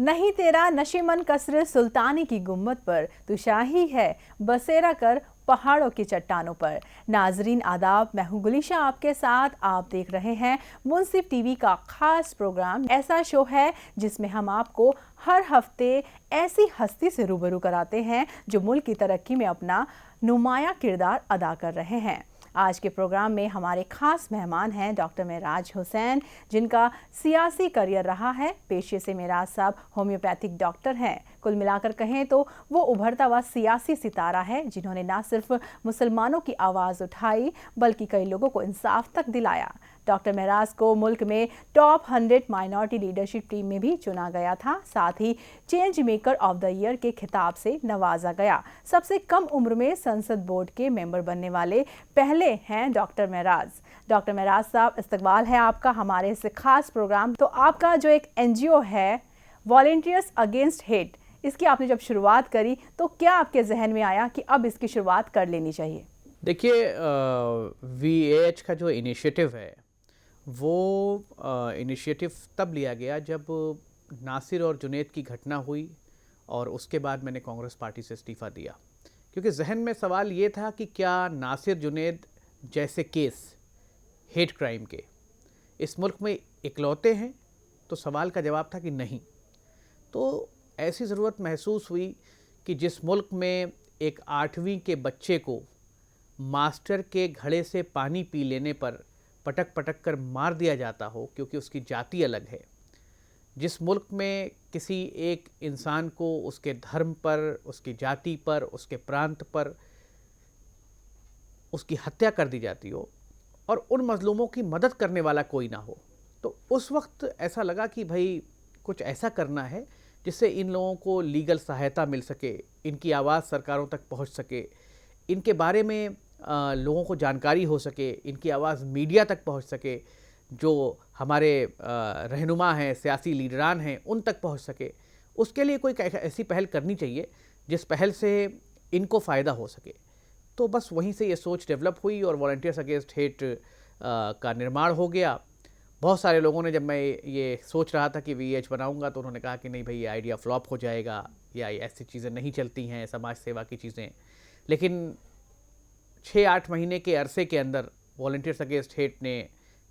नहीं तेरा नशीमन कसर सुल्तानी की गुम्मत पर, तू शाही है बसेरा कर पहाड़ों की चट्टानों पर। नाजरीन आदाब, मैं हूं गुलिशा आपके साथ। आप देख रहे हैं मुंसिफ टीवी का खास प्रोग्राम। ऐसा शो है जिसमें हम आपको हर हफ्ते ऐसी हस्ती से रूबरू कराते हैं जो मुल्क की तरक्की में अपना नुमाया किरदार अदा कर रहे हैं। आज के प्रोग्राम में हमारे खास मेहमान हैं डॉक्टर मेराज हुसैन, जिनका सियासी करियर रहा है। पेशे से मेराज साहब होम्योपैथिक डॉक्टर हैं। कुल मिलाकर कहें तो वो उभरता हुआ सियासी सितारा है, जिन्होंने न सिर्फ मुसलमानों की आवाज़ उठाई बल्कि कई लोगों को इंसाफ तक दिलाया। डॉक्टर मेराज को मुल्क में टॉप 100 माइनॉरिटी लीडरशिप टीम में भी चुना गया था। साथ ही change maker of the year के खिताब से नवाजा गया। सबसे कम उम्र में संसद बोर्ड के मेंबर बनने वाले पहले हैं डॉक्टर मेराज। डॉक्टर मेराज साहब, इस्तकबाल है आपका हमारे इस खास प्रोग्राम। तो आपका जो एक NGO है वॉलंटियर्स अगेंस्ट हेट, इसकी आपने जब शुरुआत करी तो क्या आपके जहन में आया कि अब इसकी शुरुआत कर लेनी चाहिए? देखिए, VAH का जो इनिशिएटिव है वो इनिशिएटिव तब लिया गया जब नासिर और जुनैद की घटना हुई और उसके बाद मैंने कांग्रेस पार्टी से इस्तीफ़ा दिया, क्योंकि जहन में सवाल ये था कि क्या नासिर जुनैद जैसे केस हेट क्राइम के इस मुल्क में इकलौते हैं। तो सवाल का जवाब था कि नहीं। तो ऐसी ज़रूरत महसूस हुई कि जिस मुल्क में एक 8वीं के बच्चे को मास्टर के घड़े से पानी पी लेने पर पटक पटक कर मार दिया जाता हो क्योंकि उसकी जाति अलग है, जिस मुल्क में किसी एक इंसान को उसके धर्म पर, उसकी जाति पर, उसके प्रांत पर उसकी हत्या कर दी जाती हो और उन मजलूमों की मदद करने वाला कोई ना हो, तो उस वक्त ऐसा लगा कि भाई कुछ ऐसा करना है जिससे इन लोगों को लीगल सहायता मिल सके, इनकी आवाज़ सरकारों तक पहुंच सके, इनके बारे में लोगों को जानकारी हो सके, इनकी आवाज़ मीडिया तक पहुंच सके, जो हमारे रहनुमा हैं, सियासी लीडरान हैं, उन तक पहुंच सके। उसके लिए कोई ऐसी पहल करनी चाहिए जिस पहल से इनको फ़ायदा हो सके। तो बस वहीं से ये सोच डेवलप हुई और वॉलंटियर्स अगेंस्ट हेट का निर्माण हो गया। बहुत सारे लोगों ने, जब मैं ये सोच रहा था कि VAH बनाऊंगा, तो उन्होंने कहा कि नहीं भाई, ये आइडिया फ्लॉप हो जाएगा या ऐसी चीज़ें नहीं चलती हैं, समाज सेवा की चीज़ें। लेकिन 6-8 महीने के अरसे के अंदर वॉलंटियर्स अगेंस्ट हेट ने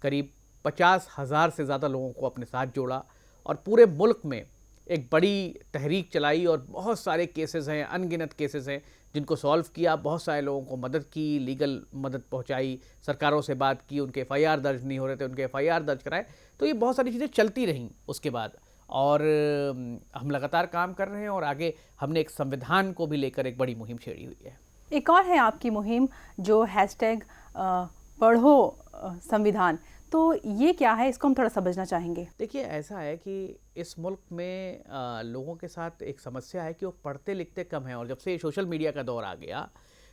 करीब 50,000 से ज़्यादा लोगों को अपने साथ जोड़ा और पूरे मुल्क में एक बड़ी तहरीक चलाई और बहुत सारे केसेस हैं, अनगिनत केसेस हैं जिनको सॉल्व किया। बहुत सारे लोगों को मदद की, लीगल मदद पहुंचाई, सरकारों से बात की, उनके FIR दर्ज नहीं हो रहे थे, उनके FIR दर्ज कराए। तो ये बहुत सारी चीज़ें चलती रहीं उसके बाद, और हम लगातार काम कर रहे हैं और आगे हमने एक संविधान को भी लेकर एक बड़ी मुहिम छेड़ी हुई है। एक और है आपकी मुहिम जो हैशटैग पढ़ो संविधान, तो ये क्या है? इसको हम थोड़ा समझना चाहेंगे। देखिए, ऐसा है कि इस मुल्क में लोगों के साथ एक समस्या है कि वो पढ़ते लिखते कम हैं, और जब से सोशल मीडिया का दौर आ गया,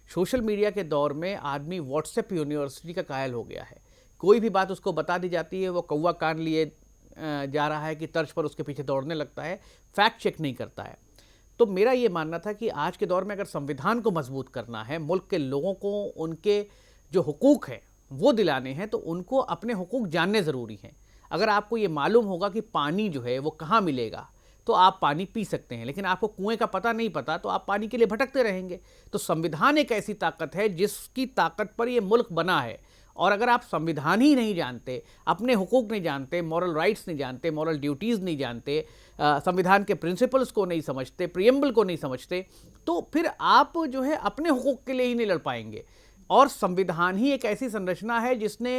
सोशल मीडिया के दौर में आदमी व्हाट्सएप यूनिवर्सिटी का कायल हो गया है। कोई भी बात उसको बता दी जाती है, वो कौवा कान लिए जा रहा है कि तर्ज पर उसके पीछे दौड़ने लगता है, फैक्ट चेक नहीं करता है। तो मेरा ये मानना था कि आज के दौर में अगर संविधान को मजबूत करना है, मुल्क के लोगों को उनके जो हुकूक हैं वो दिलाने हैं, तो उनको अपने हुकूक जानने ज़रूरी हैं। अगर आपको ये मालूम होगा कि पानी जो है वो कहाँ मिलेगा, तो आप पानी पी सकते हैं, लेकिन आपको कुएं का पता नहीं पता तो आप पानी के लिए भटकते रहेंगे। तो संविधान एक ऐसी ताकत है जिसकी ताकत पर ये मुल्क बना है, और अगर आप संविधान ही नहीं जानते, अपने हुकूक नहीं जानते, मॉरल राइट्स नहीं जानते, मॉरल ड्यूटीज़ नहीं जानते, संविधान के प्रिंसिपल्स को नहीं समझते, प्रियम्बल को नहीं समझते, तो फिर आप जो है अपने हुकूक के लिए ही नहीं लड़ पाएंगे। और संविधान ही एक ऐसी संरचना है जिसने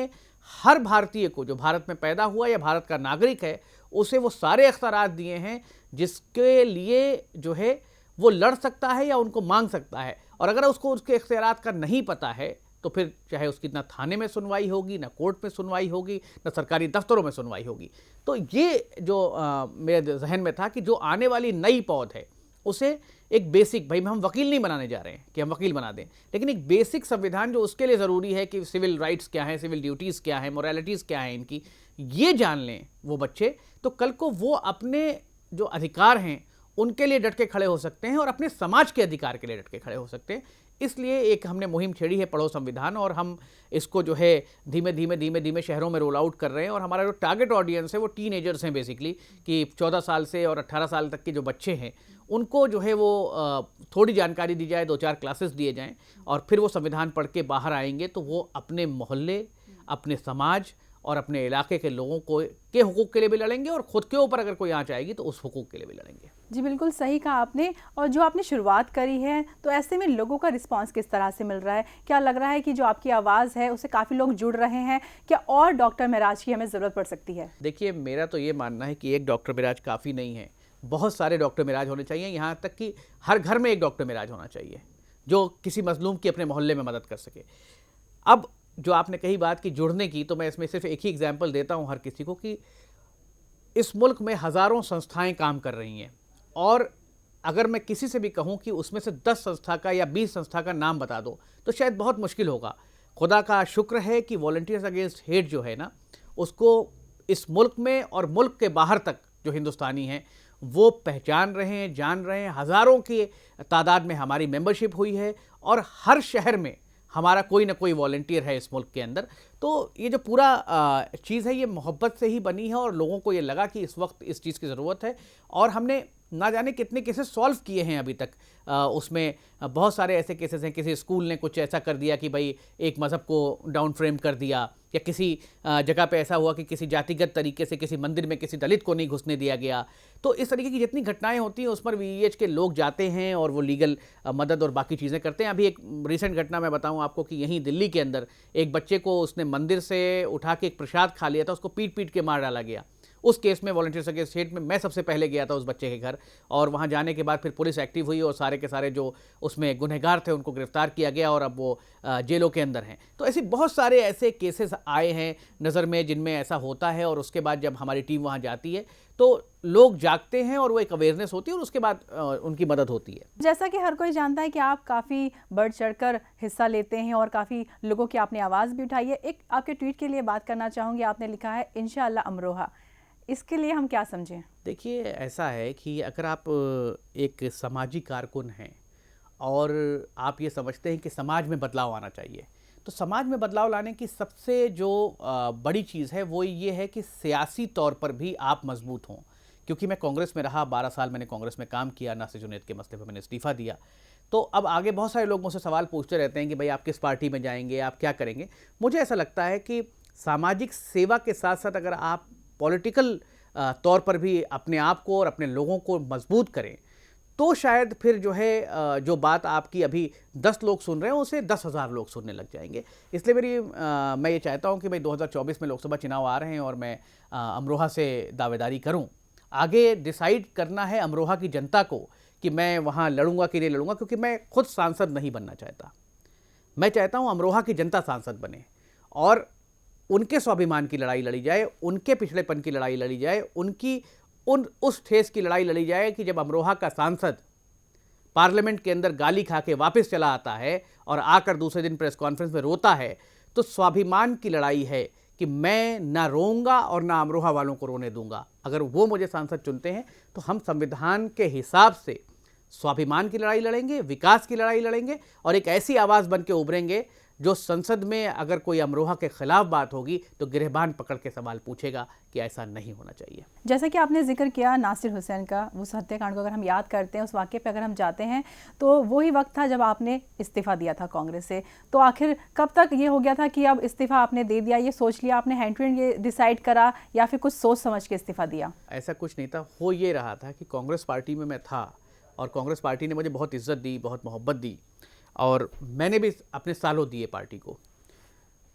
हर भारतीय को, जो भारत में पैदा हुआ या भारत का नागरिक है, उसे वो सारे अख्तियारात दिए हैं जिसके लिए जो है वो लड़ सकता है या उनको मांग सकता है। और अगर उसको उसके अख्तियारात का नहीं पता है तो फिर चाहे उसकी ना थाने में सुनवाई होगी, ना कोर्ट में सुनवाई होगी, ना सरकारी दफ्तरों में सुनवाई होगी। तो ये जो मेरे जहन में था कि जो आने वाली नई पौध है उसे एक बेसिक, भाई हम वकील नहीं बनाने जा रहे हैं कि हम वकील बना दें, लेकिन एक बेसिक संविधान जो उसके लिए ज़रूरी है कि सिविल राइट्स क्या हैं, सिविल ड्यूटीज़ क्या हैं, मोरालिटीज़ क्या हैं इनकी, ये जान लें वो बच्चे, तो कल को वो अपने जो अधिकार हैं उनके लिए डट के खड़े हो सकते हैं और अपने समाज के अधिकार के लिए डट के खड़े हो सकते हैं। इसलिए एक हमने मुहिम छेड़ी है पढ़ो संविधान, और हम इसको जो है धीमे धीमे शहरों में रोल आउट कर रहे हैं। और हमारा जो टारगेट ऑडियंस है वो टीनेजर्स हैं बेसिकली, कि 14 साल से और 18 साल तक के जो बच्चे हैं उनको जो है वो थोड़ी जानकारी दी जाए, 2-4 क्लासेस दिए जाएं, और फिर वो संविधान पढ़ के बाहर आएंगे तो वो अपने मोहल्ले, अपने समाज और अपने इलाके के लोगों को के हुकूक के लिए भी लड़ेंगे, और ख़ुद के ऊपर अगर कोई आँच आएगी तो उस हुकूक के लिए भी लड़ेंगे। जी बिल्कुल सही कहा आपने। और जो आपने शुरुआत करी है, तो ऐसे में लोगों का रिस्पांस किस तरह से मिल रहा है? क्या लग रहा है कि जो आपकी आवाज़ है उससे काफ़ी लोग जुड़ रहे हैं? क्या और डॉक्टर मेराज की हमें ज़रूरत पड़ सकती है? देखिए, मेरा तो ये मानना है कि एक डॉक्टर मेराज काफ़ी नहीं है, बहुत सारे डॉक्टर मेराज होने चाहिए। यहाँ तक कि हर घर में एक डॉक्टर मेराज होना चाहिए जो किसी मजलूम की अपने मोहल्ले में मदद कर सके। अब जो आपने कही बात की जुड़ने की, तो मैं इसमें सिर्फ एक ही एग्जाम्पल देता हूँ हर किसी को, कि इस मुल्क में हज़ारों संस्थाएं काम कर रही हैं, और अगर मैं किसी से भी कहूँ कि उसमें से 10 संस्था का या 20 संस्था का नाम बता दो तो शायद बहुत मुश्किल होगा। खुदा का शुक्र है कि वॉलंटियर्स अगेंस्ट हेट जो है ना, उसको इस मुल्क में और मुल्क के बाहर तक जो हिंदुस्तानी हैं वो पहचान रहे हैं, जान रहे हैं। हज़ारों की तादाद में हमारी मेंबरशिप हुई है, और हर शहर में हमारा कोई ना कोई वॉलंटियर है इस मुल्क के अंदर। तो ये जो पूरा चीज़ है ये मोहब्बत से ही बनी है, और लोगों को ये लगा कि इस वक्त इस चीज़ की ज़रूरत है, और हमने ना जाने कितने केसेस सॉल्व किए हैं अभी तक। उसमें बहुत सारे ऐसे केसेस हैं, किसी स्कूल ने कुछ ऐसा कर दिया कि भाई एक मज़हब को डाउन फ्रेम कर दिया, या किसी जगह पे ऐसा हुआ कि किसी जातिगत तरीके से किसी मंदिर में किसी दलित को नहीं घुसने दिया गया। तो इस तरीके की जितनी घटनाएं होती हैं उस पर VEH के लोग जाते हैं और वो लीगल मदद और बाकी चीज़ें करते हैं। अभी एक रिसेंट घटना मैं बताऊं आपको कि यहीं दिल्ली के अंदर एक बच्चे को उसने मंदिर से उठा के एक प्रसाद खा लिया था, उसको पीट पीट के मार डाला गया। उस केस में वॉलंटियर्स अगेंस्ट हेट में मैं सबसे पहले गया था उस बच्चे के घर, और वहाँ जाने के बाद फिर पुलिस एक्टिव हुई और सारे के सारे जो उसमें गुनहगार थे उनको गिरफ्तार किया गया, और अब वो जेलों के अंदर हैं। तो ऐसे बहुत सारे ऐसे केसेस आए हैं नज़र में जिनमें ऐसा होता है, और उसके बाद जब हमारी टीम वहाँ जाती है तो लोग जागते हैं और वो एक अवेयरनेस होती है, और उसके बाद उनकी मदद होती है। जैसा कि हर कोई जानता है कि आप काफ़ी बढ़ चढ़कर हिस्सा लेते हैं और काफ़ी लोगों की आपने आवाज़ भी उठाई है। एक आपके ट्वीट के लिए बात करना चाहूँगी, आपने लिखा है इंशाअल्लाह अमरोहा, इसके लिए हम क्या समझें? देखिए, ऐसा है कि अगर आप एक सामाजिक कारकुन हैं और आप ये समझते हैं कि समाज में बदलाव आना चाहिए, तो समाज में बदलाव लाने की सबसे जो बड़ी चीज़ है वो ये है कि सियासी तौर पर भी आप मजबूत हों। क्योंकि मैं कांग्रेस में रहा, 12 साल मैंने कांग्रेस में काम किया, नासिर जुनैद के मसले पर मैंने इस्तीफ़ा दिया। तो अब आगे बहुत सारे लोग मुझसे सवाल पूछते रहते हैं कि भाई आप किस पार्टी में जाएंगे, आप क्या करेंगे। मुझे ऐसा लगता है कि सामाजिक सेवा के साथ साथ अगर आप पॉलिटिकल तौर पर भी अपने आप को और अपने लोगों को मजबूत करें, तो शायद फिर जो है जो बात आपकी अभी 10 लोग सुन रहे हैं उसे 10,000 लोग सुनने लग जाएंगे। इसलिए मैं ये चाहता हूँ कि भाई 2024 में लोकसभा चुनाव आ रहे हैं और मैं अमरोहा से दावेदारी करूँ। आगे डिसाइड करना है अमरोहा की जनता को कि मैं वहाँ लड़ूंगा कि नहीं लड़ूंगा, क्योंकि मैं खुद सांसद नहीं बनना चाहता। मैं चाहता हूँ अमरोहा की जनता सांसद बने और उनके स्वाभिमान की लड़ाई लड़ी जाए, उनके पिछड़ेपन की लड़ाई लड़ी जाए, उनकी उस ठेस की लड़ाई लड़ी जाए कि जब अमरोहा का सांसद पार्लियामेंट के अंदर गाली खा के वापस चला आता है और आकर दूसरे दिन प्रेस कॉन्फ्रेंस में रोता है, तो स्वाभिमान की लड़ाई है कि मैं ना रोऊंगा और ना अमरोहा वालों को रोने दूंगा। अगर वो मुझे सांसद चुनते हैं तो हम संविधान के हिसाब से स्वाभिमान की लड़ाई लड़ेंगे, विकास की लड़ाई लड़ेंगे, और एक ऐसी आवाज़ बन के उभरेंगे जो संसद में अगर कोई अमरोहा के खिलाफ बात होगी तो गिरहबान पकड़ के सवाल पूछेगा कि ऐसा नहीं होना चाहिए। जैसा कि आपने जिक्र किया नासिर हुसैन का, उस हत्याकांड को अगर हम याद करते हैं, उस वाक़े पे अगर हम जाते हैं, तो वही वक्त था जब आपने इस्तीफ़ा दिया था कांग्रेस से। तो आखिर कब तक ये हो गया था कि अब इस्तीफ़ा आपने दे दिया? ये सोच लिया आपने, हैंड टू हैंड ये डिसाइड करा, या फिर कुछ सोच समझ के इस्तीफ़ा दिया? ऐसा कुछ नहीं था। हो ये रहा था कि कांग्रेस पार्टी में मैं था और कांग्रेस पार्टी ने मुझे बहुत इज्जत दी, बहुत मोहब्बत दी, और मैंने भी अपने सालों दिए पार्टी को।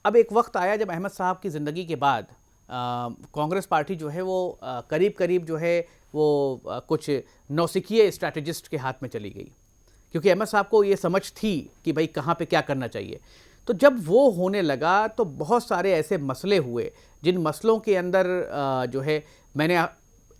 अब एक वक्त आया जब अहमद साहब की ज़िंदगी के बाद कांग्रेस पार्टी जो है वो करीब करीब जो है वो कुछ नौसिखिए स्ट्रैटेजिस्ट के हाथ में चली गई, क्योंकि अहमद साहब को ये समझ थी कि भाई कहाँ पे क्या करना चाहिए। तो जब वो होने लगा तो बहुत सारे ऐसे मसले हुए जिन मसलों के अंदर जो है मैंने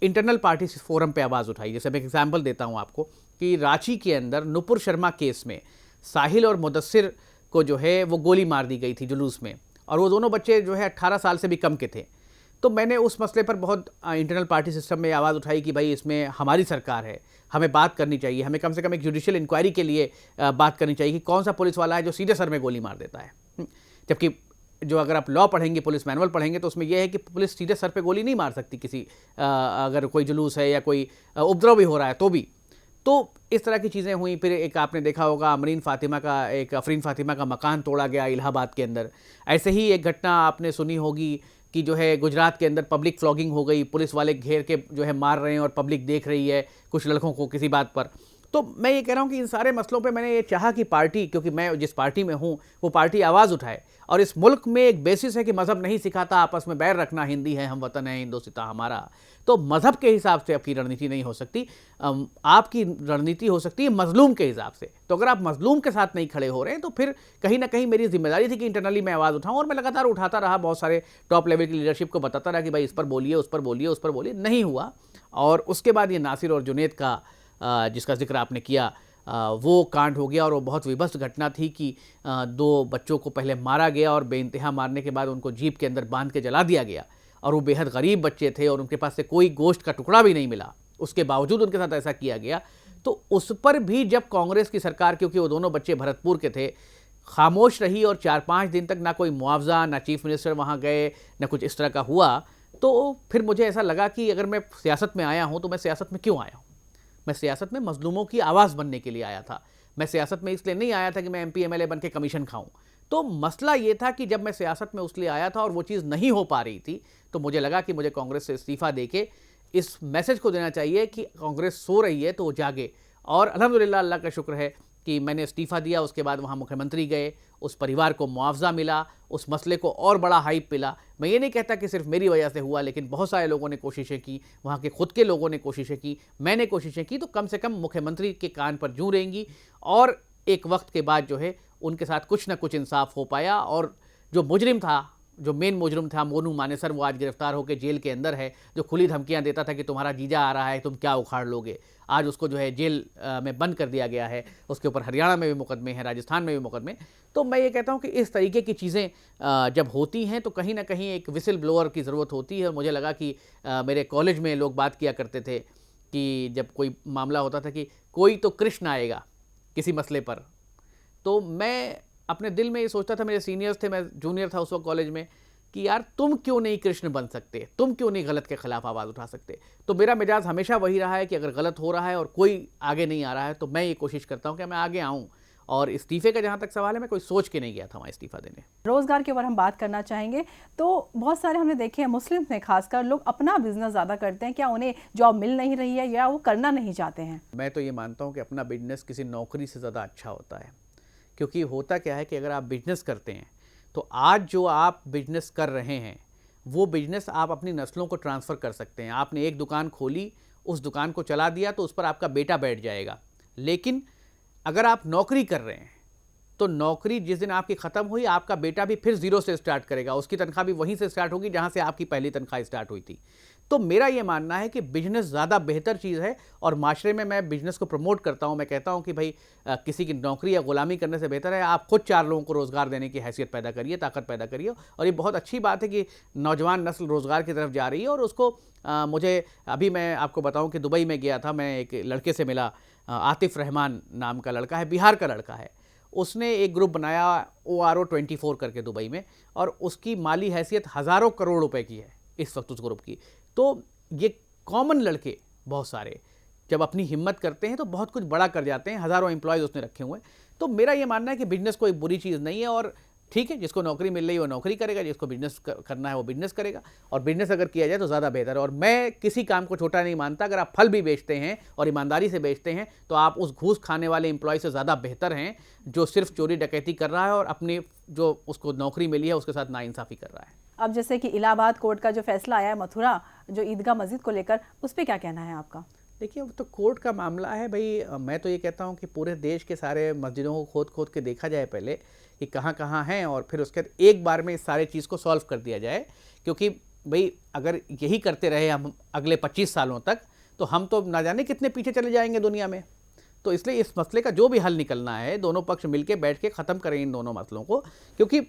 इंटरनल पार्टी फोरम पे आवाज़ उठाई। जैसे मैं एग्जाम्पल देता हूँ आपको कि रांची के अंदर नुपुर शर्मा केस में साहिल और मुदस्सिर को जो है वो गोली मार दी गई थी जुलूस में, और वो दोनों बच्चे जो है 18 साल से भी कम के थे। तो मैंने उस मसले पर बहुत इंटरनल पार्टी सिस्टम में आवाज़ उठाई कि भाई इसमें हमारी सरकार है, हमें बात करनी चाहिए, हमें कम से कम एक जुडिशियल इंक्वायरी के लिए बात करनी चाहिए कि कौन सा पुलिस वाला है जो सीधे सर में गोली मार देता है। जबकि जो अगर आप लॉ पढ़ेंगे, पुलिस मैनुअल पढ़ेंगे, तो उसमें यह है कि पुलिस सीधे सर पे गोली नहीं मार सकती किसी अगर कोई जुलूस है या कोई उपद्रव भी हो रहा है तो भी। तो इस तरह की चीज़ें हुई। फिर एक आपने देखा होगा अफरीन फातिमा का मकान तोड़ा गया इलाहाबाद के अंदर। ऐसे ही एक घटना आपने सुनी होगी कि जो है गुजरात के अंदर पब्लिक फ्लॉगिंग हो गई, पुलिस वाले घेर के जो है मार रहे हैं और पब्लिक देख रही है कुछ लड़कों को किसी बात पर। तो मैं ये कह रहा हूँ कि इन सारे मसलों पे मैंने ये चाहा कि पार्टी, क्योंकि मैं जिस पार्टी में हूँ वो पार्टी आवाज़ उठाए। और इस मुल्क में एक बेसिस है कि मज़हब नहीं सिखाता आपस में बैर रखना, हिंदी है हम वतन है हिंदोस्तां हमारा। तो मज़हब के हिसाब से आपकी रणनीति नहीं हो सकती, आपकी रणनीति हो सकती है मजलूम के हिसाब से। तो अगर आप मजलूम के साथ नहीं खड़े हो रहे हैं तो फिर कहीं ना कहीं मेरी जिम्मेदारी थी कि इंटरनली मैं आवाज़ उठाऊं, और मैं लगातार उठाता रहा, बहुत सारे टॉप लेवल की लीडरशिप को बताता रहा कि भाई इस पर बोलिए, उस पर बोलिए, उस पर बोलिए। नहीं हुआ। और उसके बाद ये नासिर और जुनैद का जिसका जिक्र आपने किया, वो कांड हो गया और वो बहुत विभत्स घटना थी कि दो बच्चों को पहले मारा गया और बेइंतहा मारने के बाद उनको जीप के अंदर बांध के जला दिया गया। और वो बेहद गरीब बच्चे थे और उनके पास से कोई गोश्त का टुकड़ा भी नहीं मिला, उसके बावजूद उनके साथ ऐसा किया गया। तो उस पर भी जब कांग्रेस की सरकार, क्योंकि वो दोनों बच्चे भरतपुर के थे, खामोश रही और 4-5 दिन तक ना कोई मुआवजा, ना चीफ मिनिस्टर वहाँ गए, ना कुछ इस तरह का हुआ, तो फिर मुझे ऐसा लगा कि अगर मैं सियासत में आया हूँ तो मैं सियासत में क्यों आया हूँ? मैं सियासत में मजलूमों की आवाज़ बनने के लिए आया था। मैं सियासत में इसलिए नहीं आया था कि मैं MP MLA बन के कमीशन खाऊं। तो मसला ये था कि जब मैं सियासत में उसलिए आया था और वो चीज़ नहीं हो पा रही थी, तो मुझे लगा कि मुझे कांग्रेस से इस्तीफ़ा देके इस मैसेज को देना चाहिए कि कांग्रेस सो रही है तो वो जागे। और अल्हम्दुलिल्लाह, अल्लाह का शुक्र है कि मैंने इस्तीफ़ा दिया। उसके बाद वहाँ मुख्यमंत्री गए, उस परिवार को मुआवजा मिला, उस मसले को और बड़ा हाइप मिला। मैं ये नहीं कहता कि सिर्फ मेरी वजह से हुआ, लेकिन बहुत सारे लोगों ने कोशिशें की, वहाँ के खुद के लोगों ने कोशिशें की, मैंने कोशिशें की। तो कम से कम मुख्यमंत्री के कान पर जूं रहेंगी और एक वक्त के बाद जो है उनके साथ कुछ ना कुछ इंसाफ हो पाया। और जो मुजरिम था, जो मेन मुजरिम था मोनू मानेसर, वो आज गिरफ्तार होकर जेल के अंदर है, जो खुली धमकियां देता था कि तुम्हारा जीजा आ रहा है, तुम क्या उखाड़ लोगे। आज उसको जो है जेल में बंद कर दिया गया है। उसके ऊपर हरियाणा में भी मुकदमे हैं, राजस्थान में भी मुकदमे। तो मैं ये कहता हूँ कि इस तरीके की चीज़ें जब होती हैं तो कहीं ना कहीं एक विसिल ब्लोअर की ज़रूरत होती है। और मुझे लगा कि मेरे कॉलेज में लोग बात किया करते थे कि जब कोई मामला होता था कि कोई तो कृष्ण आएगा किसी मसले पर, तो मैं अपने दिल में ये सोचता था, मेरे सीनियर्स थे, मैं जूनियर था उस वक्त कॉलेज में, कि यार तुम क्यों नहीं कृष्ण बन सकते, तुम क्यों नहीं गलत के खिलाफ आवाज़ उठा सकते। तो मेरा मिजाज हमेशा वही रहा है कि अगर गलत हो रहा है और कोई आगे नहीं आ रहा है तो मैं ये कोशिश करता हूँ कि मैं आगे आऊँ। और इस्तीफे का जहाँ तक सवाल है, मैं कोई सोच के नहीं गया था वहाँ इस्तीफा देने। रोजगार के ऊपर हम बात करना चाहेंगे। तो बहुत सारे हमने देखे हैं, मुस्लिम में खासकर, लोग अपना बिजनेस ज़्यादा करते हैं। क्या उन्हें जॉब मिल नहीं रही है या वो करना नहीं चाहते हैं? मैं तो ये मानता हूँ कि अपना बिजनेस किसी नौकरी से ज़्यादा अच्छा होता है। क्योंकि होता क्या है कि अगर आप बिजनेस करते हैं तो आज जो आप बिजनेस कर रहे हैं वो बिजनेस आप अपनी नस्लों को ट्रांसफ़र कर सकते हैं। आपने एक दुकान खोली, उस दुकान को चला दिया तो उस पर आपका बेटा बैठ जाएगा। लेकिन अगर आप नौकरी कर रहे हैं तो नौकरी जिस दिन आपकी ख़त्म हुई, आपका बेटा भी फिर ज़ीरो से स्टार्ट करेगा, उसकी तनख्वाह भी वहीं से स्टार्ट होगी जहाँ से आपकी पहली तनख्वाह स्टार्ट हुई थी। तो मेरा ये मानना है कि बिजनेस ज़्यादा बेहतर चीज़ है और माशरे में मैं बिजनेस को प्रमोट करता हूँ। मैं कहता हूँ कि भाई किसी की नौकरी या गुलामी करने से बेहतर है आप खुद 4 लोगों को रोज़गार देने की हैसियत पैदा करिए, ताकत पैदा करिए। और ये बहुत अच्छी बात है कि नौजवान नस्ल रोज़गार की तरफ जा रही है। और उसको मुझे अभी मैं आपको बताऊँ कि दुबई में गया था, मैं एक लड़के से मिला, आतिफ़ रहमान नाम का लड़का है, बिहार का लड़का है। उसने एक ग्रुप बनाया ORO24 करके दुबई में, और उसकी माली हैसियत हज़ारों करोड़ रुपए की है इस वक्त उस ग्रुप की। तो ये कॉमन लड़के बहुत सारे जब अपनी हिम्मत करते हैं तो बहुत कुछ बड़ा कर जाते हैं। हज़ारों एम्प्लॉयज़ उसने रखे हुए हैं। तो मेरा ये मानना है कि बिजनेस कोई बुरी चीज़ नहीं है। और ठीक है, जिसको नौकरी मिल रही है वो नौकरी करेगा, जिसको बिजनेस करना है वो बिजनेस करेगा। और बिजनेस अगर किया जाए तो ज़्यादा बेहतर है। और मैं किसी काम को छोटा नहीं मानता। अगर आप फल भी बेचते हैं और ईमानदारी से बेचते हैं तो आप उस घूस खाने वाले एम्प्लॉय से ज़्यादा बेहतर हैं जो सिर्फ चोरी डकैती कर रहा है और अपनी जो उसको नौकरी मिली है उसके साथ नाइंसाफ़ी कर रहा है। अब जैसे कि इलाहाबाद कोर्ट का जो फैसला आया है मथुरा जो ईदगाह मस्जिद को लेकर, उस पर क्या कहना है आपका? देखिए, अब तो कोर्ट का मामला है भाई। मैं तो ये कहता हूँ कि पूरे देश के सारे मस्जिदों को खोद खोद के देखा जाए पहले कि कहाँ कहाँ हैं, और फिर उसके बाद एक बार में इस सारे चीज़ को सॉल्व कर दिया जाए। क्योंकि भाई अगर यही करते रहे हम अगले 25 सालों तक तो हम तो ना जाने कितने पीछे चले जाएंगे दुनिया में। तो इसलिए इस मसले का जो भी हल निकलना है, दोनों पक्ष मिलकर बैठ के ख़त्म करें इन दोनों मसलों को। क्योंकि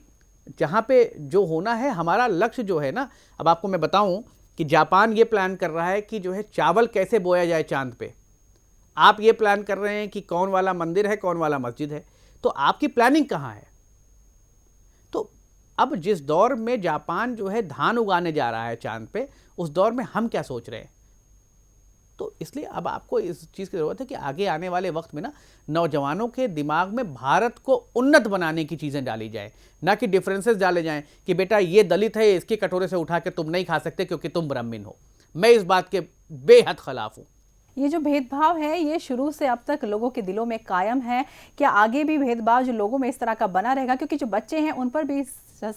जहाँ पे जो होना है, हमारा लक्ष्य जो है ना, अब आपको मैं बताऊं कि जापान ये प्लान कर रहा है कि जो है चावल कैसे बोया जाए चांद पे। आप ये प्लान कर रहे हैं कि कौन वाला मंदिर है, कौन वाला मस्जिद है। तो आपकी प्लानिंग कहाँ है? तो अब जिस दौर में जापान जो है धान उगाने जा रहा है चांद पे, उस दौर में हम क्या सोच रहे हैं? तो इसलिए अब आपको इस चीज़ की ज़रूरत है कि आगे आने वाले वक्त में ना नौजवानों के दिमाग में भारत को उन्नत बनाने की चीज़ें डाली जाए, ना कि डिफरेंसेस डाले जाएं कि बेटा ये दलित है, इसके कटोरे से उठा के तुम नहीं खा सकते क्योंकि तुम ब्राह्मण हो। मैं इस बात के बेहद खिलाफ हूँ। ये जो भेदभाव है ये शुरू से अब तक लोगों के दिलों में कायम है। क्या आगे भी भेदभाव जो लोगों में इस तरह का बना रहेगा? क्योंकि जो बच्चे हैं उन पर भी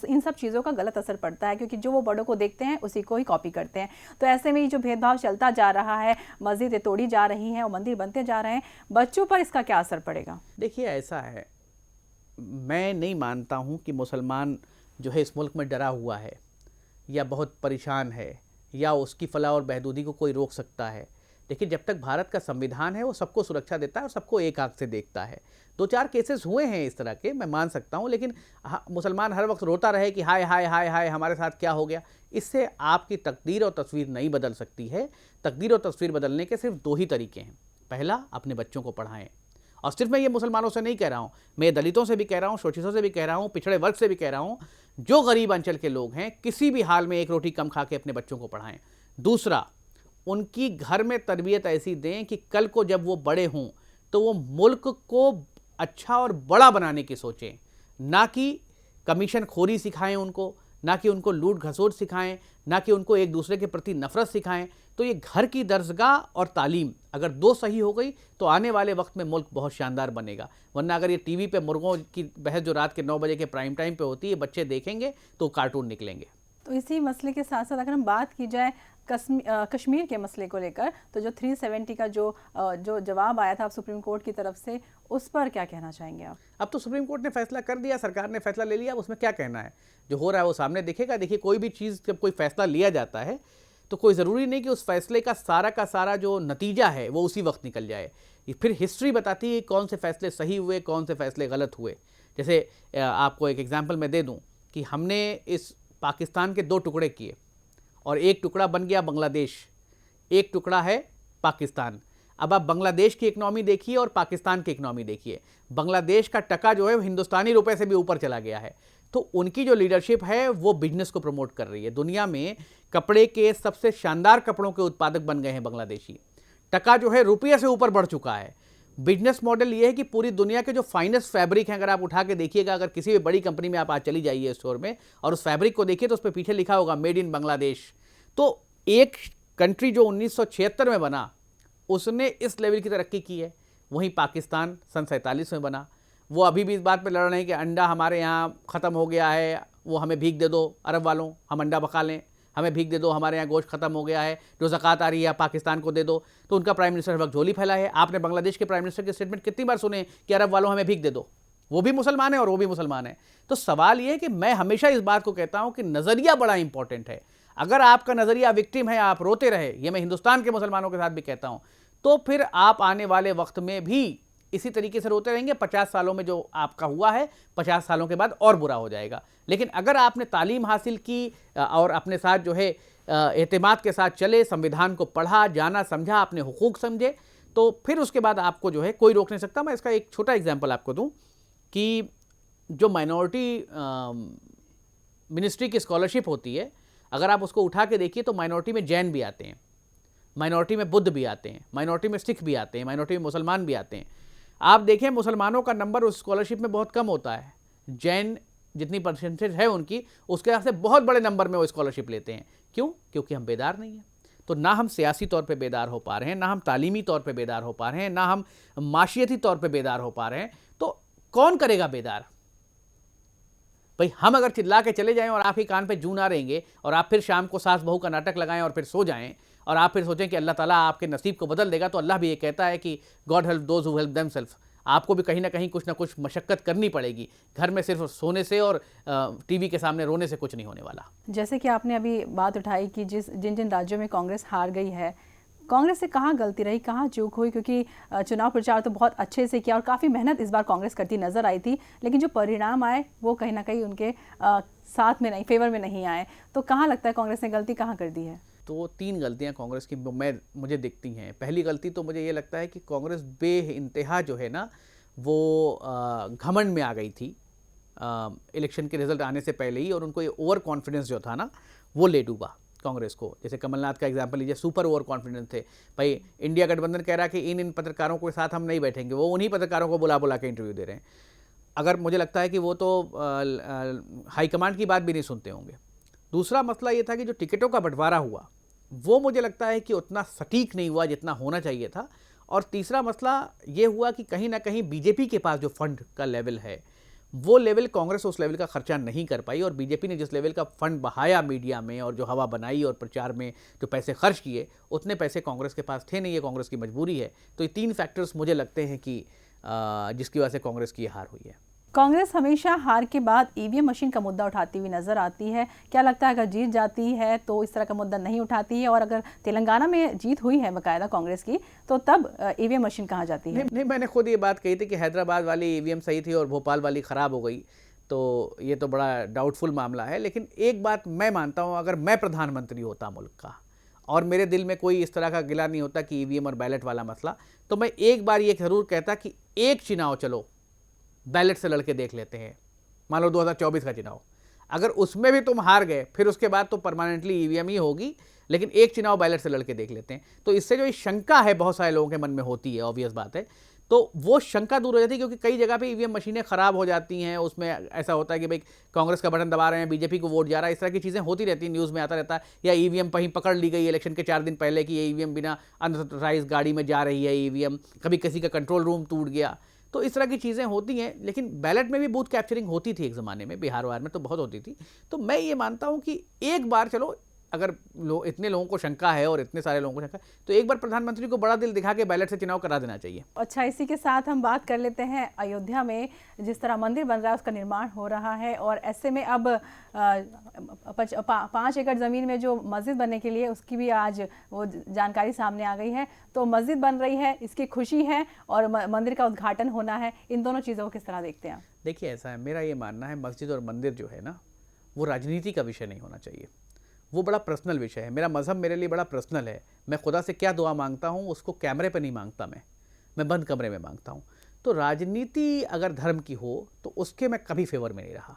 इन सब चीज़ों का गलत असर पड़ता है, क्योंकि जो वो बड़ों को देखते हैं उसी को ही कॉपी करते हैं। तो ऐसे में ये जो भेदभाव चलता जा रहा है, मस्जिदें तोड़ी जा रही हैं और मंदिर बनते जा रहे हैं, बच्चों पर इसका क्या असर पड़ेगा? देखिए, ऐसा है, मैं नहीं मानता हूँ कि मुसलमान जो है इस मुल्क में डरा हुआ है या बहुत परेशान है या उसकी फलाह और बहबूदी को कोई रोक सकता है। देखिए, जब तक भारत का संविधान है वो सबको सुरक्षा देता है और सबको एक आंख से देखता है। 2-4 केसेस हुए हैं इस तरह के, मैं मान सकता हूँ, लेकिन मुसलमान हर वक्त रोता रहे कि हाय हाय हाय हाय हमारे साथ क्या हो गया, इससे आपकी तकदीर और तस्वीर नहीं बदल सकती है। तकदीर और तस्वीर बदलने के सिर्फ 2 ही तरीके हैं। पहला, अपने बच्चों को पढ़ाएं। और सिर्फ मैं ये मुसलमानों से नहीं कह रहा हूँ, मैं दलितों से भी कह रहा हूँ, शोषितों से भी कह रहा हूँ, पिछड़े वर्ग से भी कह रहा हूँ, जो गरीब अंचल के लोग हैं किसी भी हाल में एक रोटी कम खा के अपने बच्चों को पढ़ाएं। दूसरा, उनकी घर में तरबियत ऐसी दें कि कल को जब वो बड़े हों तो वो मुल्क को अच्छा और बड़ा बनाने की सोचें, ना कि कमीशन खोरी सिखाएं उनको, ना कि उनको लूट घसोट सिखाएं, ना कि उनको एक दूसरे के प्रति नफरत सिखाएं। तो ये घर की दर्जगाह और तालीम अगर 2 सही हो गई तो आने वाले वक्त में मुल्क बहुत शानदार बनेगा। वरना अगर ये टीवी पे मुर्गों की बहस जो रात के 9 बजे के प्राइम टाइम पे होती है, बच्चे देखेंगे तो कार्टून निकलेंगे। तो इसी मसले के साथ साथ अगर हम बात की जाए कश्मीर के मसले को लेकर, तो जो 370 का जो जवाब आया था सुप्रीम कोर्ट की तरफ से, उस पर क्या कहना चाहेंगे आप? अब तो सुप्रीम कोर्ट ने फैसला कर दिया, सरकार ने फैसला ले लिया, अब उसमें क्या कहना है? जो हो रहा है वो सामने दिखेगा। देखिए, कोई भी चीज़ जब कोई फैसला लिया जाता है तो कोई ज़रूरी नहीं कि उस फैसले का सारा जो नतीजा है वो उसी वक्त निकल जाए। फिर हिस्ट्री बताती है कौन से फैसले सही हुए, कौन से फैसले गलत हुए। जैसे आपको एक एग्जाम्पल मैं दे दूँ कि हमने इस पाकिस्तान के 2 टुकड़े किए और एक टुकड़ा बन गया बांग्लादेश, एक टुकड़ा है पाकिस्तान। अब आप बांग्लादेश की इकनॉमी देखिए और पाकिस्तान की इकनॉमी देखिए। बांग्लादेश का टका जो है हिंदुस्तानी रुपए से भी ऊपर चला गया है। तो उनकी जो लीडरशिप है वो बिजनेस को प्रमोट कर रही है। दुनिया में कपड़े के सबसे शानदार कपड़ों के उत्पादक बन गए हैं बांग्लादेशी। टका जो है रुपये से ऊपर बढ़ चुका है। बिजनेस मॉडल ये है कि पूरी दुनिया के जो फाइनेस्ट फैब्रिक हैं, अगर आप उठा के देखिएगा, अगर किसी भी बड़ी कंपनी में आप आज चली जाइए स्टोर में और उस फैब्रिक को देखिए तो उस पर पीछे लिखा होगा मेड इन बांग्लादेश। तो एक कंट्री जो 1976 में बना उसने इस लेवल की तरक्की की है। वहीं पाकिस्तान सन 47 में बना, वो अभी भी इस बात पे लड़ रहे हैं कि अंडा हमारे यहाँ ख़त्म हो गया है, वो हमें भीख दे दो अरब वालों, हम अंडा पका लें, हमें भीख दे दो, हमारे यहाँ गोश्त खत्म हो गया है, जो ज़कात आ रही है पाकिस्तान को दे दो। तो उनका प्राइम मिनिस्टर हर वक्त झोली फैला है। आपने बांग्लादेश के प्राइम मिनिस्टर के स्टेटमेंट कितनी बार सुने कि अरब वालों हमें भीख दे दो? वो भी मुसलमान है और वो भी मुसलमान है। तो सवाल ये है कि मैं हमेशा इस बात को कहता हूँ कि नज़रिया बड़ा इंपॉर्टेंट है। अगर आपका नज़रिया विक्टिम है, आप रोते रहे, ये मैं हिंदुस्तान के मुसलमानों के साथ भी कहता हूँ, तो फिर आप आने वाले वक्त में भी इसी तरीके से रोते रहेंगे। 50 सालों में जो आपका हुआ है 50 सालों के बाद और बुरा हो जाएगा। लेकिन अगर आपने तालीम हासिल की और अपने साथ जो है एतमाद के साथ चले, संविधान को पढ़ा, जाना, समझा, अपने हुकूक समझे, तो फिर उसके बाद आपको जो है कोई रोक नहीं सकता। मैं इसका एक छोटा एग्जाम्पल आपको दूं कि जो माइनॉरिटी मिनिस्ट्री की स्कॉलरशिप होती है, अगर आप उसको उठा के देखिए तो माइनॉरिटी में जैन भी आते हैं, माइनॉरिटी में बुद्ध भी आते हैं, माइनॉरिटी में सिख भी आते हैं, माइनॉरिटी में मुसलमान भी आते हैं। आप देखें मुसलमानों का नंबर उस स्कॉलरशिप में बहुत कम होता है। जैन जितनी परसेंटेज है उनकी, उसके हिसाब से बहुत बड़े नंबर में वो स्कॉलरशिप लेते हैं। क्यों? क्योंकि हम बेदार नहीं हैं। तो ना हम सियासी तौर पे बेदार हो पा रहे हैं, ना हम तालीमी तौर पे बेदार हो पा रहे हैं, ना हम माशियती तौर पे बेदार हो पा रहे हैं। तो कौन करेगा बेदार? भाई हम अगर चिल्ला के चले जाएं और आपके कान पे जूं ना रहेंगे और आप फिर शाम को सास बहू का नाटक लगाएं और फिर सो जाएं और आप फिर सोचें कि अल्लाह ताला आपके नसीब को बदल देगा, तो अल्लाह भी ये कहता है कि God help those who help themselves. आपको भी कहीं ना कहीं कुछ ना कुछ मशक्क़त करनी पड़ेगी। घर में सिर्फ सोने से और टीवी के सामने रोने से कुछ नहीं होने वाला। जैसे कि आपने अभी बात उठाई कि जिन जिन राज्यों में कांग्रेस हार गई है, कांग्रेस से कहाँ गलती रही, कहाँ चूक हुई? क्योंकि चुनाव प्रचार तो बहुत अच्छे से किया और काफ़ी मेहनत इस बार कांग्रेस करती नजर आई थी, लेकिन जो परिणाम आए वो कहीं ना कहीं उनके साथ में नहीं, फेवर में नहीं आए। तो कहाँ लगता है कांग्रेस ने गलती कहाँ कर दी है? तो 3 गलतियां कांग्रेस की मुझे दिखती हैं। पहली गलती तो मुझे ये लगता है कि कांग्रेस बेइंतहा जो है ना वो घमंड में आ गई थी इलेक्शन के रिजल्ट आने से पहले ही, और उनको ये ओवर कॉन्फिडेंस जो था ना वो ले डूबा कांग्रेस को। जैसे कमलनाथ का एग्जांपल लीजिए, सुपर ओवर कॉन्फिडेंस थे भाई। इंडिया गठबंधन कह रहा है कि इन पत्रकारों के साथ हम नहीं बैठेंगे, वो उन्हीं पत्रकारों को बुला बुला के इंटरव्यू दे रहे हैं। अगर मुझे लगता है कि वो तो हाईकमांड की बात भी नहीं सुनते होंगे। दूसरा मसला ये था कि जो टिकटों का बंटवारा हुआ वो मुझे लगता है कि उतना सटीक नहीं हुआ जितना होना चाहिए था। और तीसरा मसला ये हुआ कि कहीं ना कहीं बीजेपी के पास जो फंड का लेवल है वो लेवल कांग्रेस उस लेवल का खर्चा नहीं कर पाई, और बीजेपी ने जिस लेवल का फंड बहाया मीडिया में और जो हवा बनाई और प्रचार में जो पैसे खर्च किए, उतने पैसे कांग्रेस के पास थे नहीं। ये कांग्रेस की मजबूरी है। तो ये 3 फैक्टर्स मुझे लगते हैं कि जिसकी वजह से कांग्रेस की हार हुई है। कांग्रेस हमेशा हार के बाद ईवीएम मशीन का मुद्दा उठाती हुई नजर आती है। क्या लगता है अगर जीत जाती है तो इस तरह का मुद्दा नहीं उठाती है, और अगर तेलंगाना में जीत हुई है बाकायदा कांग्रेस की तो तब ईवीएम मशीन कहाँ जाती है? नहीं, मैंने खुद ये बात कही थी कि हैदराबाद वाली ईवीएम सही थी और भोपाल वाली ख़राब हो गई, तो ये तो बड़ा डाउटफुल मामला है। लेकिन एक बात मैं मानता हूँ, अगर मैं प्रधानमंत्री होता मुल्क का और मेरे दिल में कोई इस तरह का गिला नहीं होता कि ईवीएम और बैलेट वाला मसला, तो मैं एक बार ये ज़रूर कहता कि एक चुनाव चलो बैलेट से लड़के देख लेते हैं। मान लो 2024 का चुनाव, अगर उसमें भी तुम हार गए फिर उसके बाद तो परमानेंटली ईवीएम ही होगी, लेकिन एक चुनाव बैलेट से लड़के देख लेते हैं। तो इससे जो ये शंका है बहुत सारे लोगों के मन में होती है, ऑब्वियस बात है, तो वो शंका दूर हो जाती है। क्योंकि कई जगह पे ईवीएम मशीनें खराब हो जाती हैं, उसमें ऐसा होता है कि भाई कांग्रेस का बटन दबा रहे हैं, बीजेपी को वोट जा रहा है, इस तरह की चीज़ें होती रहती हैं, न्यूज़ में आता रहता है। या ईवीएम कहीं पकड़ ली गई इलेक्शन के 4 दिन पहले कि ये ईवीएम बिना अनऑथराइज गाड़ी में जा रही है ईवीएम, कभी किसी का कंट्रोल रूम टूट गया। तो इस तरह की चीज़ें होती हैं। लेकिन बैलेट में भी बूथ कैप्चरिंग होती थी एक ज़माने में, बिहार वार में तो बहुत होती थी। तो मैं ये मानता हूँ कि एक बार चलो, अगर इतने लोगों को शंका है और इतने सारे लोगों को शंका है, तो एक बार प्रधानमंत्री को बड़ा दिल दिखा के बैलेट से चुनाव करा देना चाहिए। अच्छा, इसी के साथ हम बात कर लेते हैं अयोध्या में जिस तरह मंदिर बन रहा है उसका निर्माण हो रहा है, और ऐसे में अब 5 एकड़ ज़मीन में जो मस्जिद बनने के लिए उसकी भी आज वो जानकारी सामने आ गई है। तो मस्जिद बन रही है, इसकी खुशी है, और मंदिर का उद्घाटन होना है। इन दोनों चीज़ों को किस तरह देखते हैं? देखिए, ऐसा है, मेरा ये मानना है मस्जिद और मंदिर जो है ना वो राजनीति का विषय नहीं होना चाहिए, वो बड़ा पर्सनल विषय है। मेरा मज़हब मेरे लिए बड़ा पर्सनल है। मैं खुदा से क्या दुआ मांगता हूँ उसको कैमरे पे नहीं मांगता, मैं बंद कमरे में मांगता हूँ। तो राजनीति अगर धर्म की हो तो उसके मैं कभी फेवर में नहीं रहा।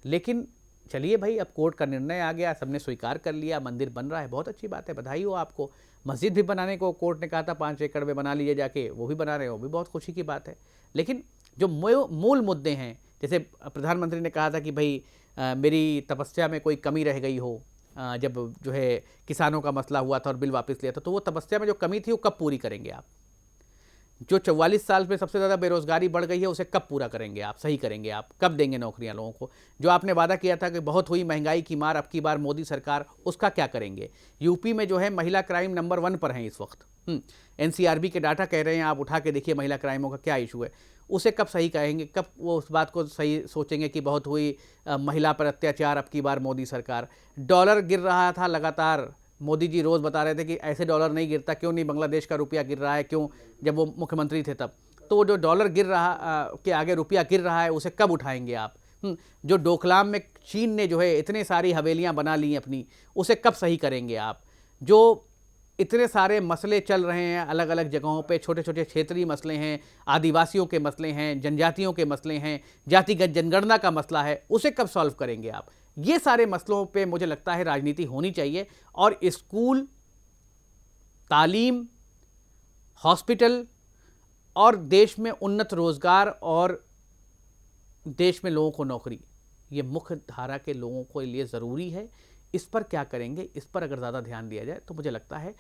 लेकिन चलिए भाई, अब कोर्ट का निर्णय आ गया, सबने स्वीकार कर लिया, मंदिर बन रहा है, बहुत अच्छी बात है, बधाई हो आपको। मस्जिद भी बनाने को कोर्ट ने कहा था 5 एकड़ में बना लीजिए जाके, वो भी बना रहे हो, वो भी बहुत खुशी की बात है। लेकिन जो मूल मुद्दे हैं, जैसे प्रधानमंत्री ने कहा था कि भाई मेरी तपस्या में कोई कमी रह गई हो, जब जो है किसानों का मसला हुआ था और बिल वापस लिया था, तो वो तपस्या में जो कमी थी वो कब पूरी करेंगे आप? जो 44 साल में सबसे ज़्यादा बेरोजगारी बढ़ गई है उसे कब पूरा करेंगे आप, सही करेंगे आप? कब देंगे नौकरियां लोगों को? जो आपने वादा किया था कि बहुत हुई महंगाई की मार अब की बार मोदी सरकार, उसका क्या करेंगे? यूपी में जो है महिला क्राइम नंबर 1 पर हैं इस वक्त। एनसीआरबी के डाटा कह रहे हैं, आप उठा के देखिए महिला क्राइमों का क्या इशू है, उसे कब सही कहेंगे? कब वो उस बात को सही सोचेंगे कि बहुत हुई महिला पर अत्याचार, अब की बार मोदी सरकार? डॉलर गिर रहा था लगातार, मोदी जी रोज़ बता रहे थे कि ऐसे डॉलर नहीं गिरता, क्यों नहीं बांग्लादेश का रुपया गिर रहा है, क्यों, जब वो मुख्यमंत्री थे तब। तो जो डॉलर गिर रहा के आगे रुपया गिर रहा है उसे कब उठाएंगे आप? जो डोकलाम में चीन ने जो है इतने सारी हवेलियां बना ली अपनी, उसे कब सही करेंगे आप? जो इतने सारे मसले चल रहे हैं अलग अलग जगहों पे, छोटे छोटे क्षेत्रीय मसले हैं, आदिवासियों के मसले हैं, जनजातियों के मसले हैं, जातिगत जनगणना का मसला है, उसे कब सॉल्व करेंगे आप? ये सारे मसलों पे मुझे लगता है राजनीति होनी चाहिए। और स्कूल, तालीम, हॉस्पिटल और देश में उन्नत रोजगार और देश में लोगों को नौकरी, ये मुख्य धारा के लोगों के लिए ज़रूरी है। इस पर क्या करेंगे, इस पर अगर ज़्यादा ध्यान दिया जाए तो मुझे लगता है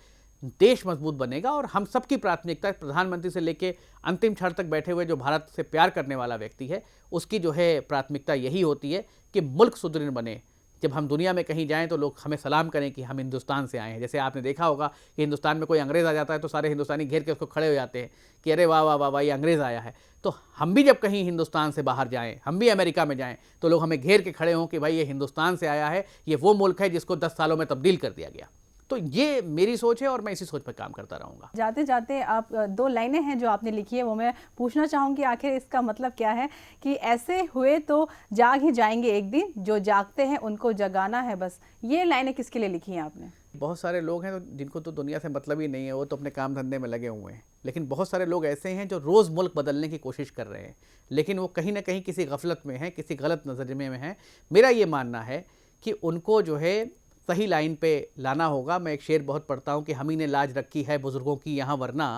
देश मजबूत बनेगा। और हम सबकी प्राथमिकता, प्रधानमंत्री से लेके अंतिम क्षण तक बैठे हुए जो भारत से प्यार करने वाला व्यक्ति है, उसकी जो है प्राथमिकता यही होती है कि मुल्क सुदृढ़ बने। जब हम दुनिया में कहीं जाएं तो लोग हमें सलाम करें कि हम हिंदुस्तान से आए हैं। जैसे आपने देखा होगा कि हिंदुस्तान में कोई अंग्रेज़ आ जाता है तो सारे हिंदुस्तानी घेर के उसको खड़े हो जाते हैं कि अरे वाह वाह वाह वाह, ये अंग्रेज़ आया है। तो हम भी जब कहीं हिंदुस्तान से बाहर जाएं, हम भी अमेरिका में जाएं, तो लोग हमें घेर के खड़े हों कि भाई ये हिंदुस्तान से आया है, ये वो मुल्क है जिसको 10 सालों में तब्दील कर दिया गया। तो ये मेरी सोच है और मैं इसी सोच पर काम करता रहूँगा। जाते जाते आप 2 लाइनें हैं जो आपने लिखी है, वो मैं पूछना चाहूँगी आखिर इसका मतलब क्या है कि ऐसे हुए तो जाग ही जाएंगे एक दिन, जो जागते हैं उनको जगाना है बस। ये लाइनें किसके लिए लिखी हैं आपने? बहुत सारे लोग हैं जिनको तो दुनिया से मतलब ही नहीं है, वो तो अपने काम धंधे में लगे हुए हैं। लेकिन बहुत सारे लोग ऐसे हैं जो रोज़ मुल्क बदलने की कोशिश कर रहे हैं, लेकिन वो कहीं ना कहीं किसी गफलत में हैं, किसी गलत नज़रिए में हैं। मेरा ये मानना है कि उनको जो है सही लाइन पे लाना होगा। मैं एक शेर बहुत पढ़ता हूँ कि हम ही ने लाज रखी है बुज़ुर्गों की यहाँ, वरना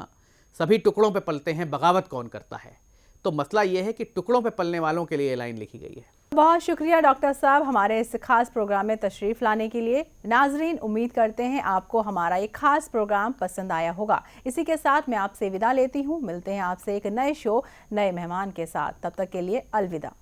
सभी टुकड़ों पे पलते हैं, बगावत कौन करता है। तो मसला ये है कि टुकड़ों पे पलने वालों के लिए ये लाइन लिखी गई है। बहुत शुक्रिया डॉक्टर साहब हमारे इस खास प्रोग्राम में तशरीफ़ लाने के लिए। नाजरीन, उम्मीद करते हैं आपको हमारा ये खास प्रोग्राम पसंद आया होगा। इसी के साथ मैं आपसे विदा लेती हूँ। मिलते हैं आपसे एक नए शो, नए मेहमान के साथ। तब तक के लिए अलविदा।